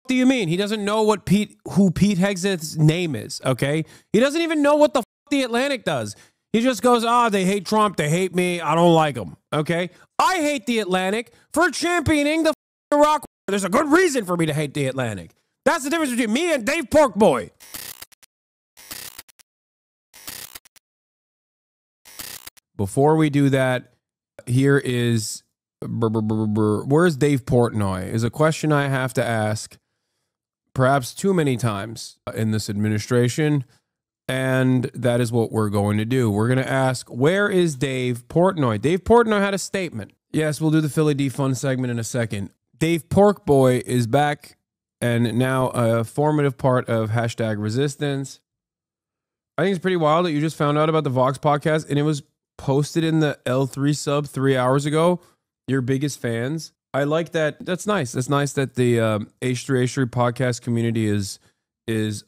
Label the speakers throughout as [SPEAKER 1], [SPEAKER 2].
[SPEAKER 1] do you mean? He doesn't know who Pete Hegseth's name is, okay? He doesn't even know what the the Atlantic does. He just goes, they hate Trump, they hate me, I don't like them, okay? I hate the Atlantic for championing the Iraq war. There's a good reason for me to hate the Atlantic. That's the difference between me and Dave Porkboy. Before we do that, here is, where's Dave Portnoy? Is a question I have to ask perhaps too many times in this administration. And that is what we're going to do. We're going to ask, where is Dave Portnoy? Dave Portnoy had a statement. Yes, we'll do the Philly Defund segment in a second. Dave Porkboy is back and now a formative part of #resistance. I think it's pretty wild that you just found out about the Vox podcast and it was posted in the L3 sub 3 hours ago. Your biggest fans. I like that. That's nice. That's nice that the H3 podcast community is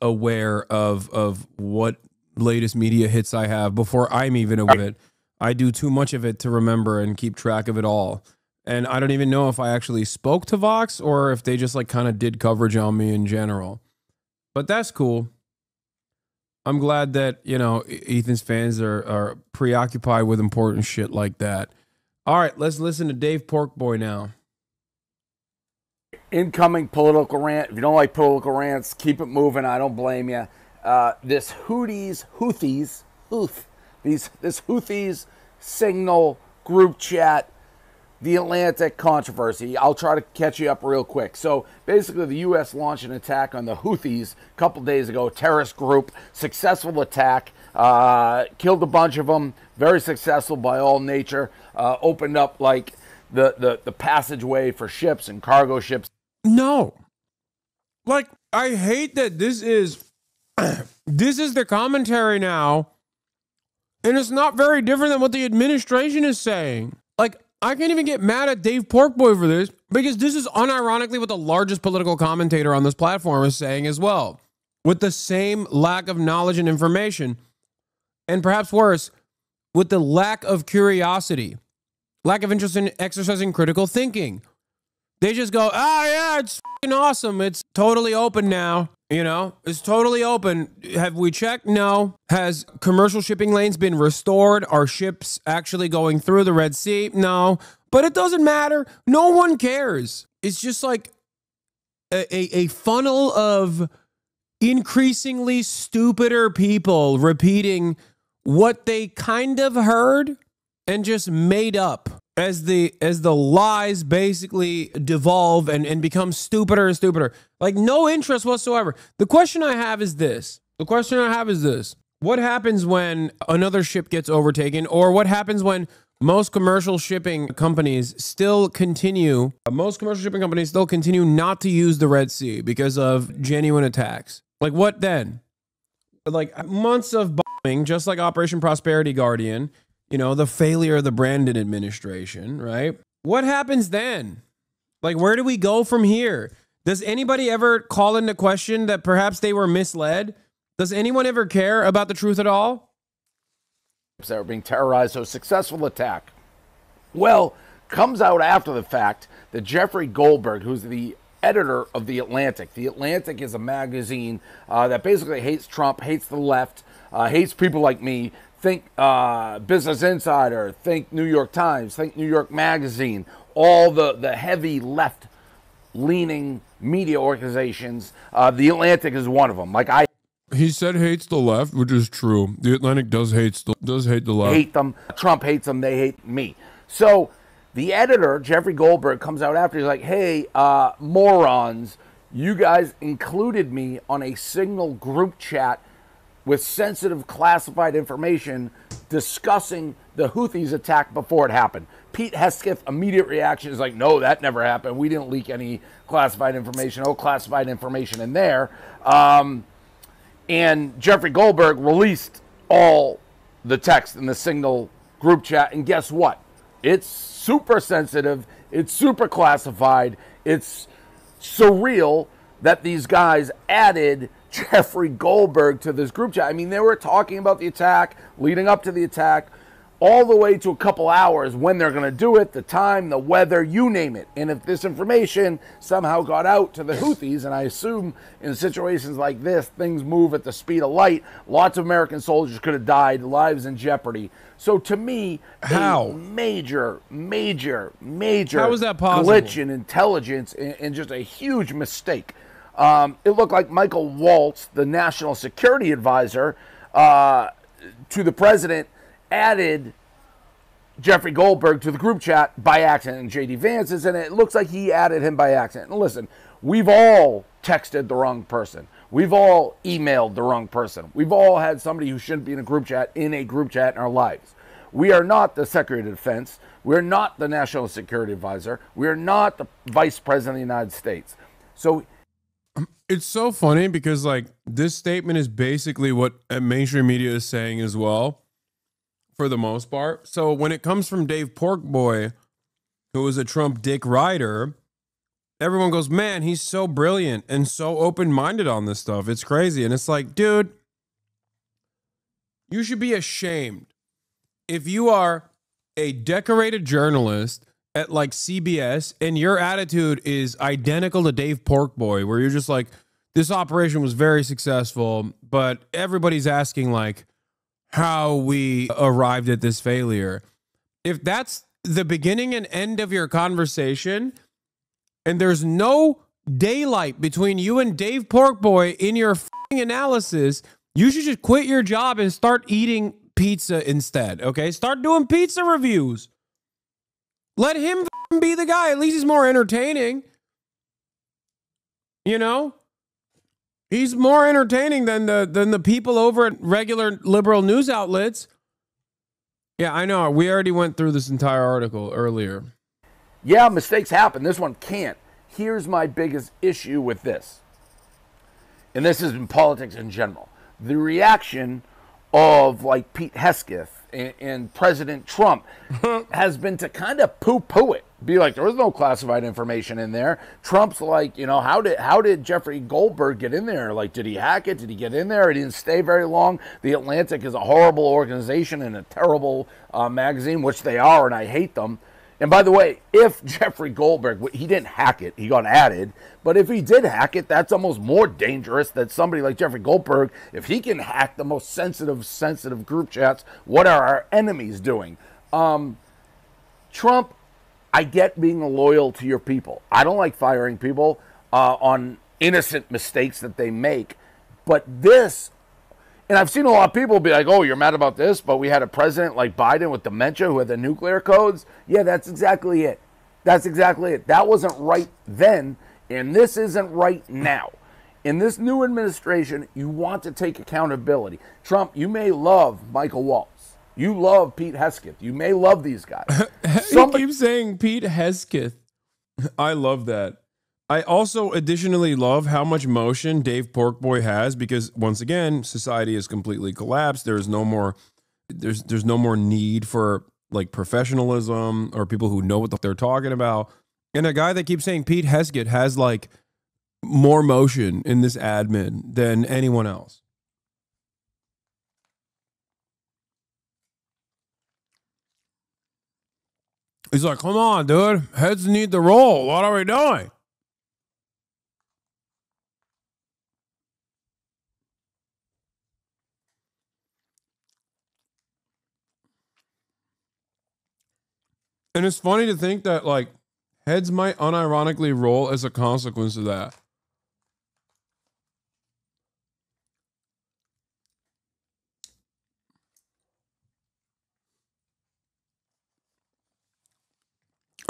[SPEAKER 1] aware of what latest media hits I have before I'm even aware of it. I do too much of it to remember and keep track of it all. And I don't even know if I actually spoke to Vox or if they just like kind of did coverage on me in general. But that's cool. I'm glad that, you know, Ethan's fans are preoccupied with important shit like that. All right, let's listen to Dave Porkboy now.
[SPEAKER 2] Incoming political rant. If you don't like political rants, keep it moving. I don't blame you. This Houthis signal group chat, the Atlantic controversy. I'll try to catch you up real quick. So basically the U.S. launched an attack on the Houthis a couple days ago, terrorist group, successful attack, killed a bunch of them, very successful by all nature, opened up like the passageway for ships and cargo ships.
[SPEAKER 1] No. Like, I hate that this is the commentary now, and it's not very different than what the administration is saying. Like, I can't even get mad at Dave Porkboy for this, because this is unironically what the largest political commentator on this platform is saying as well, with the same lack of knowledge and information, and perhaps worse, with the lack of curiosity, lack of interest in exercising critical thinking. They just go, yeah, it's fucking awesome. It's totally open now. You know, it's totally open. Have we checked? No. Has commercial shipping lanes been restored? Are ships actually going through the Red Sea? No. But it doesn't matter. No one cares. It's just like a funnel of increasingly stupider people repeating what they kind of heard and just made up as the lies basically devolve and become stupider and stupider. Like, no interest whatsoever. The question I have is this. What happens when another ship gets overtaken, or what happens when most commercial shipping companies still continue not to use the Red Sea because of genuine attacks? Like, what then? Like, months of bombing, just like Operation Prosperity Guardian, you know, the failure of the Brandon administration, right? What happens then? Like, where do we go from here? Does anybody ever call into question that perhaps they were misled? Does anyone ever care about the truth at all?
[SPEAKER 2] That were being terrorized, so successful attack. Well, comes out after the fact that Jeffrey Goldberg, who's the editor of The Atlantic. The Atlantic is a magazine that basically hates Trump, hates the left, hates people like me. Think Business Insider, think New York Times, think New York Magazine, all the heavy left-leaning media organizations. The Atlantic is one of them.
[SPEAKER 1] He said hates the left, which is true. The Atlantic does hate the left.
[SPEAKER 2] Hate them. Trump hates them. They hate me. So the editor, Jeffrey Goldberg, comes out after. He's like, hey, morons, you guys included me on a Signal group chat with sensitive classified information discussing the Houthis attack before it happened. Pete Hegseth's immediate reaction is like, no, that never happened. We didn't leak any classified information. No classified information in there. And Jeffrey Goldberg released all the text in the Signal group chat. And guess what? It's super sensitive. It's super classified. It's surreal that these guys added Jeffrey Goldberg to this group chat. I mean, they were talking about the attack, leading up to the attack. all the way to a couple hours when they're going to do it, the time, the weather, you name it. And if this information somehow got out to the Houthis, and I assume in situations like this, things move at the speed of light, lots of American soldiers could have died, lives in jeopardy. So to me,
[SPEAKER 1] how?
[SPEAKER 2] A major
[SPEAKER 1] How is that possible?
[SPEAKER 2] glitch in intelligence and just a huge mistake. It looked like Michael Waltz, the national security advisor to the president, added Jeffrey Goldberg to the group chat by accident, and J.D. Vance's, and it looks like he added him by accident. And listen, we've all texted the wrong person. We've all emailed the wrong person. We've all had somebody who shouldn't be in a group chat in our lives. We are not the Secretary of Defense. We're not the National Security Advisor. We are not the Vice President of the United States. So
[SPEAKER 1] it's so funny because like this statement is basically what mainstream media is saying as well, for the most part. So when it comes from Dave Porkboy, who is a Trump dick rider, everyone goes, man, he's so brilliant and so open-minded on this stuff. It's crazy. And it's like, dude, you should be ashamed if you are a decorated journalist at like CBS and your attitude is identical to Dave Porkboy, where you're just like, this operation was very successful, but everybody's asking like how we arrived at this failure. If that's the beginning and end of your conversation and there's no daylight between you and Dave Porkboy in your f***ing analysis, you should just quit your job and start eating pizza instead, okay? Start doing pizza reviews. Let him be the guy. At least he's more entertaining. You know? He's more entertaining than the people over at regular liberal news outlets. Yeah, I know. We already went through this entire article earlier.
[SPEAKER 2] Yeah, mistakes happen. This one can't. Here's my biggest issue with this. And this is in politics in general. The reaction of like Pete Hegseth and President Trump has been to kind of poo-poo it. Be like, there was no classified information in there. Trump's like, you know, how did Jeffrey Goldberg get in there? Like, did he hack it? Did he get in there? He didn't stay very long. The Atlantic is a horrible organization and a terrible magazine, which they are, and I hate them. And by the way, if Jeffrey Goldberg, he didn't hack it, he got added, but if he did hack it, that's almost more dangerous than somebody like Jeffrey Goldberg. If he can hack the most sensitive group chats, what are our enemies doing? Trump, I get being loyal to your people. I don't like firing people on innocent mistakes that they make, but this, and I've seen a lot of people be like, oh, you're mad about this, but we had a president like Biden with dementia who had the nuclear codes. Yeah, that's exactly it. That's exactly it. That wasn't right then, and this isn't right now. In this new administration, you want to take accountability. Trump, you may love Michael Waltz. You love Pete Hegseth. You may love these guys.
[SPEAKER 1] You keep saying Pete Hegseth. I love that. I also additionally love how much motion Dave Porkboy has because once again, society has completely collapsed. There's no more need for like professionalism or people who know what they're talking about. And a guy that keeps saying Pete Hegseth has like more motion in this admin than anyone else. He's like, come on, dude. Heads need to roll. What are we doing? And it's funny to think that, like, heads might unironically roll as a consequence of that.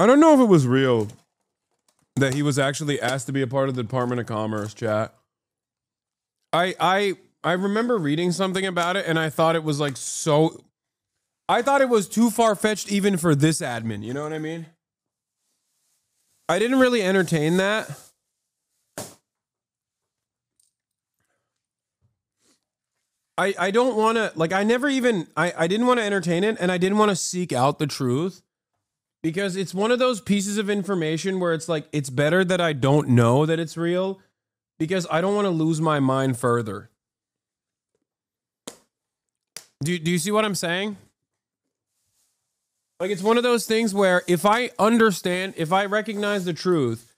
[SPEAKER 1] I don't know if it was real that he was actually asked to be a part of the Department of Commerce chat. I remember reading something about it, and I thought it was like so... I thought it was too far-fetched even for this admin. You know what I mean? I didn't really entertain that. I don't want to... Like, I never even... I didn't want to entertain it, and I didn't want to seek out the truth. Because it's one of those pieces of information where it's like, it's better that I don't know that it's real because I don't want to lose my mind further. Do you see what I'm saying? Like, it's one of those things where if I understand, if I recognize the truth,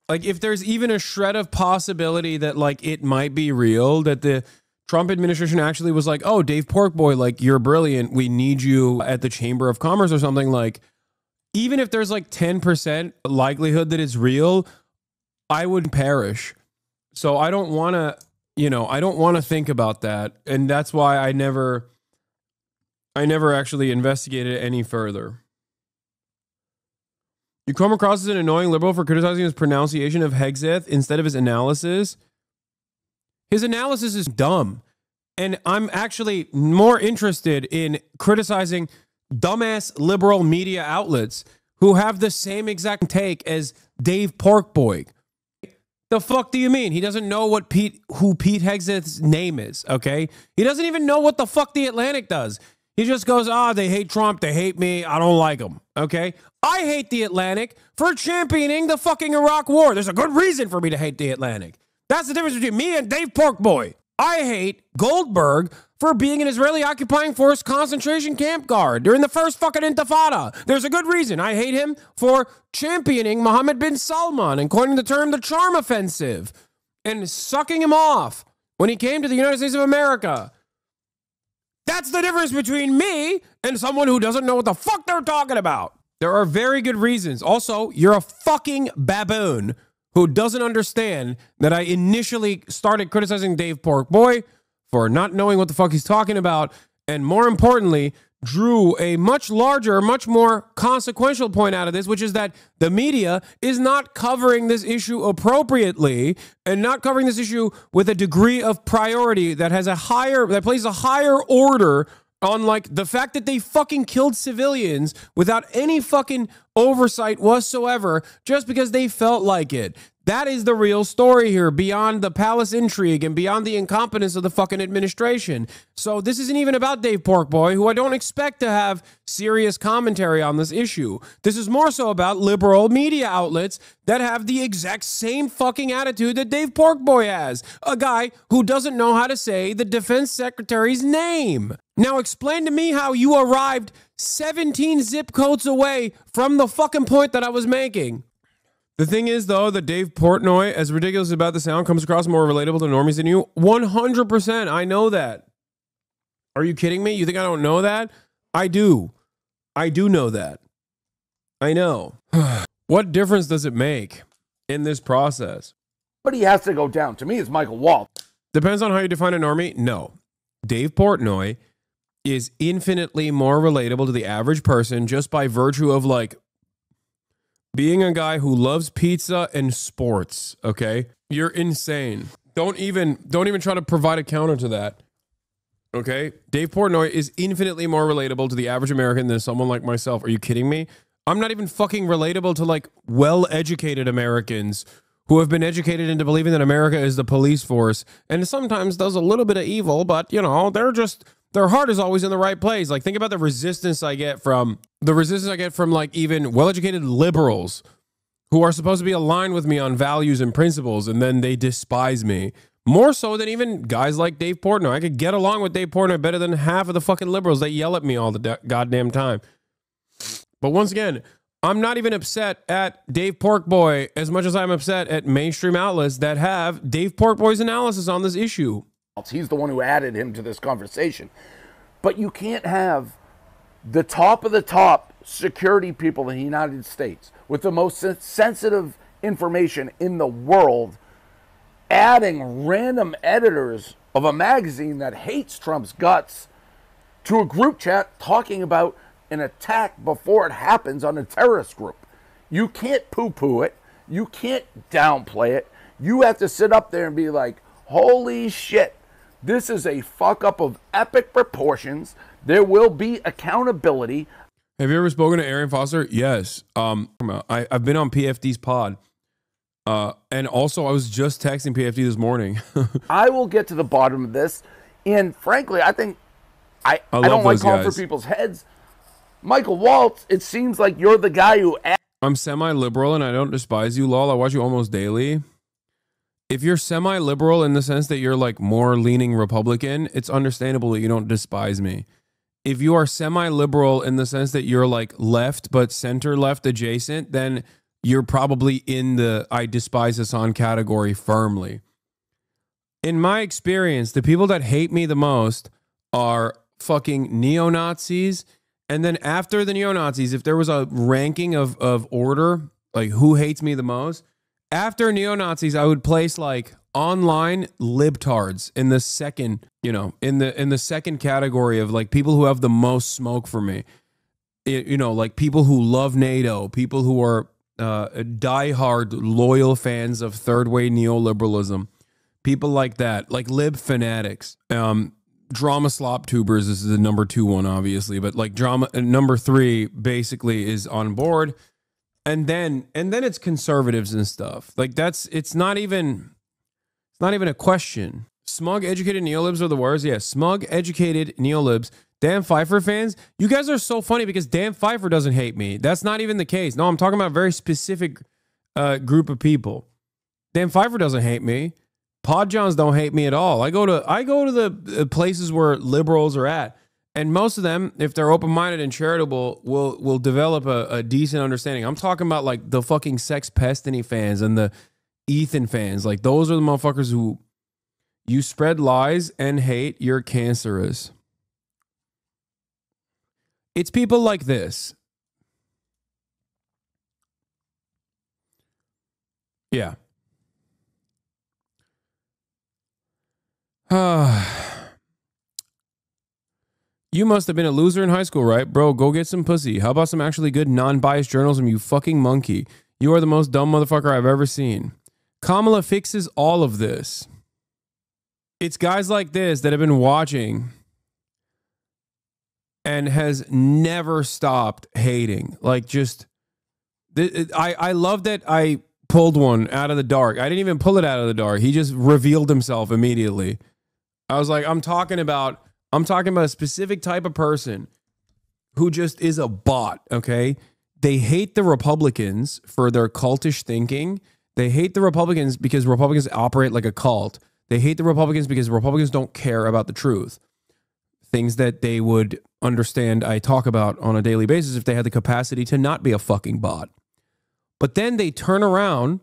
[SPEAKER 1] like if there's even a shred of possibility that like it might be real, that the Trump administration actually was like, oh, Dave Porkboy, like you're brilliant. We need you at the Chamber of Commerce or something. Like, even if there's like 10% likelihood that it's real, I would perish. So I don't want to, I don't want to think about that. And that's why I never actually investigated it any further. You come across as an annoying liberal for criticizing his pronunciation of Hegseth instead of his analysis. His analysis is dumb. And I'm actually more interested in criticizing dumbass liberal media outlets who have the same exact take as Dave Porkboy. The fuck do you mean? He doesn't know who Pete Hegseth's name is, okay? He doesn't even know what the fuck The Atlantic does. He just goes, they hate Trump, they hate me, I don't like them, okay? I hate The Atlantic for championing the fucking Iraq war. There's a good reason for me to hate The Atlantic. That's the difference between me and Dave Porkboy. I hate Goldberg for being an Israeli occupying force concentration camp guard during the first fucking intifada. There's a good reason. I hate him for championing Mohammed bin Salman and coining the term the charm offensive and sucking him off when he came to the United States of America. That's the difference between me and someone who doesn't know what the fuck they're talking about. There are very good reasons. Also, you're a fucking baboon who doesn't understand that I initially started criticizing Dave Porkboy for not knowing what the fuck he's talking about, and more importantly, drew a much larger, much more consequential point out of this, which is that the media is not covering this issue appropriately and not covering this issue with a degree of priority that places a higher order on like the fact that they fucking killed civilians without any fucking oversight whatsoever just because they felt like it. That is the real story here, beyond the palace intrigue and beyond the incompetence of the fucking administration. So this isn't even about Dave Porkboy, who I don't expect to have serious commentary on this issue. This is more so about liberal media outlets that have the exact same fucking attitude that Dave Porkboy has. A guy who doesn't know how to say the defense secretary's name. Now explain to me how you arrived 17 zip codes away from the fucking point that I was making. The thing is, though, that Dave Portnoy, as ridiculous about the sound, comes across more relatable to normies than you. 100%. I know that. Are you kidding me? You think I don't know that? I do. I do know that. I know. What difference does it make in this process?
[SPEAKER 2] But he has to go down. To me, it's Michael Waltz.
[SPEAKER 1] Depends on how you define a normie. No. Dave Portnoy is infinitely more relatable to the average person just by virtue of, like, being a guy who loves pizza and sports, okay? You're insane. Don't even try to provide a counter to that, okay? Dave Portnoy is infinitely more relatable to the average American than someone like myself. Are you kidding me? I'm not even fucking relatable to, like, well-educated Americans who have been educated into believing that America is the police force and sometimes does a little bit of evil, but, their heart is always in the right place. Like, think about the resistance I get from like even well-educated liberals who are supposed to be aligned with me on values and principles, and then they despise me more so than even guys like Dave Portnoy. I could get along with Dave Portnoy better than half of the fucking liberals that yell at me all the goddamn time. But once again, I'm not even upset at Dave Porkboy as much as I'm upset at mainstream outlets that have Dave Porkboy's analysis on this issue.
[SPEAKER 2] He's the one who added him to this conversation. But you can't have the top of the top security people in the United States with the most sensitive information in the world adding random editors of a magazine that hates Trump's guts to a group chat talking about an attack before it happens on a terrorist group. You can't poo-poo it. You can't downplay it. You have to sit up there and be like, holy shit. This is a fuck up of epic proportions. There will be accountability.
[SPEAKER 1] Have you ever spoken to Arian Foster? Yes. I've been on PFD's pod. And also I was just texting PFD this morning.
[SPEAKER 2] I will get to the bottom of this. And frankly, I think I don't like calling for people's heads. Michael Waltz, it seems like you're the guy who...
[SPEAKER 1] I'm semi-liberal and I don't despise you, lol. I watch you almost daily. If you're semi-liberal in the sense that you're like more leaning Republican, it's understandable that you don't despise me. if you are semi-liberal in the sense that you're like left but center left adjacent, then you're probably in the I despise Hasan category firmly. In my experience, the people that hate me the most are fucking neo-Nazis. And then after the neo-Nazis, if there was a ranking of order, like who hates me the most, after neo-Nazis, I would place like online libtards in the second, in the second category of like people who have the most smoke for me. Like people who love NATO, people who are diehard loyal fans of third way neoliberalism, people like that, like lib fanatics. Drama slop tubers is the number 2 one, obviously, but like drama number 3 basically is on board. And then it's conservatives and stuff. Like it's not even a question. Smug educated neolibs are the worst. Yeah, smug educated neolibs. Dan Pfeiffer fans, you guys are so funny because Dan Pfeiffer doesn't hate me. That's not even the case. No, I'm talking about a very specific group of people. Dan Pfeiffer doesn't hate me. Podjohns don't hate me at all. I go to the places where liberals are at, and most of them, if they're open-minded and charitable, will develop a decent understanding. I'm talking about like the fucking Sex Pestiny fans and the Ethan fans. Like those are the motherfuckers who you spread lies and hate. You're cancerous. It's people like this. Yeah. You must have been a loser in high school, right? Bro, go get some pussy. How about some actually good non-biased journalism, you fucking monkey? You are the most dumb motherfucker I've ever seen. Kamala fixes all of this. It's guys like this that have been watching and has never stopped hating. Like just, I love that I pulled one out of the dark. I didn't even pull it out of the dark. He just revealed himself immediately. I was like, I'm talking about a specific type of person who just is a bot, okay? They hate the Republicans for their cultish thinking. They hate the Republicans because Republicans operate like a cult. They hate the Republicans because Republicans don't care about the truth. Things that they would understand I talk about on a daily basis if they had the capacity to not be a fucking bot. But then they turn around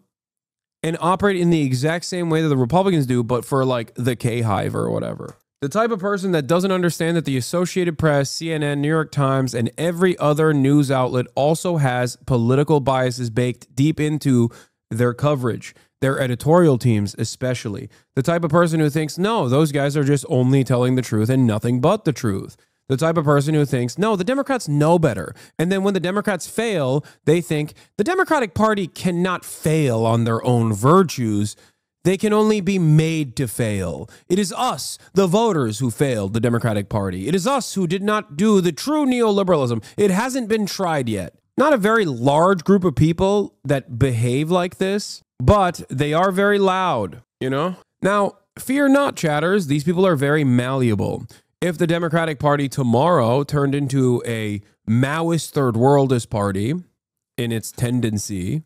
[SPEAKER 1] and operate in the exact same way that the Republicans do, but for like the K-Hive or whatever. The type of person that doesn't understand that the Associated Press, CNN, New York Times, and every other news outlet also has political biases baked deep into their coverage, their editorial teams especially. The type of person who thinks, no, those guys are just only telling the truth and nothing but the truth. The type of person who thinks, no, the Democrats know better. And then when the Democrats fail, they think the Democratic Party cannot fail on their own virtues. They can only be made to fail. It is us, the voters, who failed the Democratic Party. It is us who did not do the true neoliberalism. It hasn't been tried yet. Not a very large group of people that behave like this, but they are very loud, Now, fear not, chatters. These people are very malleable. If the Democratic Party tomorrow turned into a Maoist third worldist party in its tendency,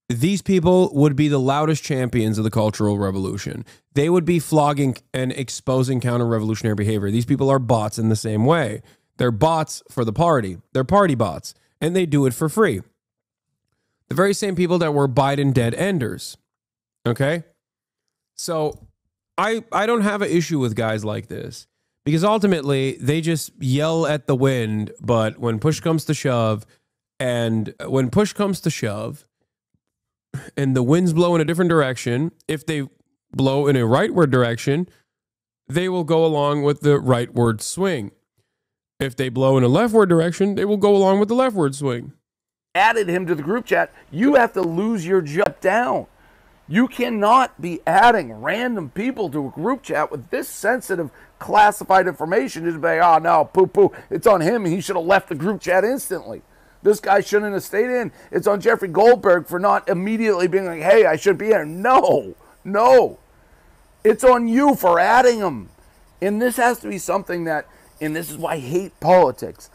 [SPEAKER 1] these people would be the loudest champions of the Cultural Revolution. They would be flogging and exposing counter-revolutionary behavior. These people are bots in the same way. They're bots for the party. They're party bots, and they do it for free. The very same people that were Biden dead enders. Okay? So I don't have an issue with guys like this because ultimately they just yell at the wind, but when push comes to shove, and the winds blow in a different direction, if they blow in a rightward direction, they will go along with the rightward swing. If they blow in a leftward direction, they will go along with the leftward swing.
[SPEAKER 2] Added him to the group chat, you have to lose your job down. You cannot be adding random people to a group chat with this sensitive, classified information. Just be like, oh no, poo-poo, it's on him. He should have left the group chat instantly. This guy shouldn't have stayed in. It's on Jeffrey Goldberg for not immediately being like, hey, I should be here. No. It's on you for adding him. And this has to be something that, and this is why I hate politics,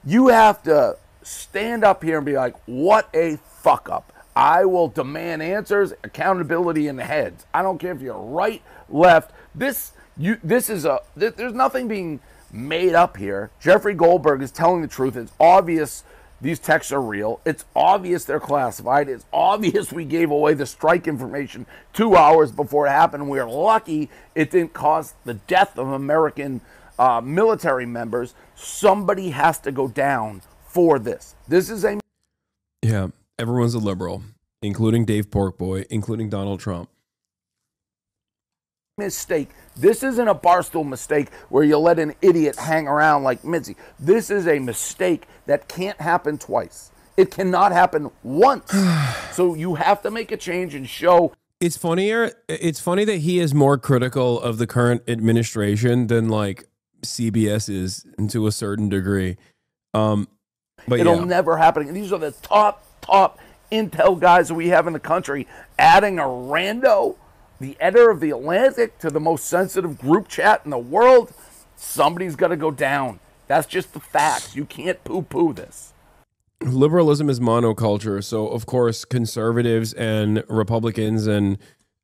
[SPEAKER 2] you have to stand up here and be like, what a fuck up. I will demand answers, accountability in the heads. I don't care if you're right, left. There's nothing being made up here. Jeffrey Goldberg is telling the truth. It's obvious these texts are real. It's obvious they're classified. It's obvious we gave away the strike information 2 hours before it happened. We're lucky it didn't cause the death of American military members. Somebody has to go down for this. This is a...
[SPEAKER 1] Yeah, everyone's a liberal, including Dave Porkboy, including Donald Trump.
[SPEAKER 2] Mistake. This isn't a Barstool mistake where you let an idiot hang around like Mitzi. This is a mistake that can't happen twice. It cannot happen once. So you have to make a change and show.
[SPEAKER 1] It's funny that he is more critical of the current administration than like CBS is, to a certain degree. But
[SPEAKER 2] it'll never happen. And these are the top intel guys that we have in the country. Adding a rando, the editor of The Atlantic, to the most sensitive group chat in the world, somebody's got to go down. That's just the facts. You can't poo-poo this.
[SPEAKER 1] Liberalism is monoculture, so of course conservatives and Republicans and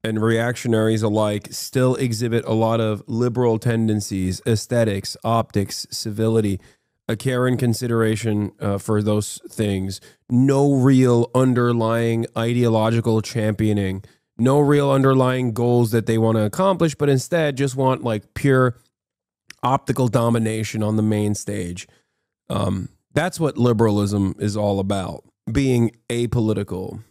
[SPEAKER 1] reactionaries alike still exhibit a lot of liberal tendencies, aesthetics, optics, civility, a care and consideration for those things. No real underlying ideological championing. No real underlying goals that they want to accomplish, but instead just want like pure optical domination on the main stage. That's what liberalism is all about, being apolitical.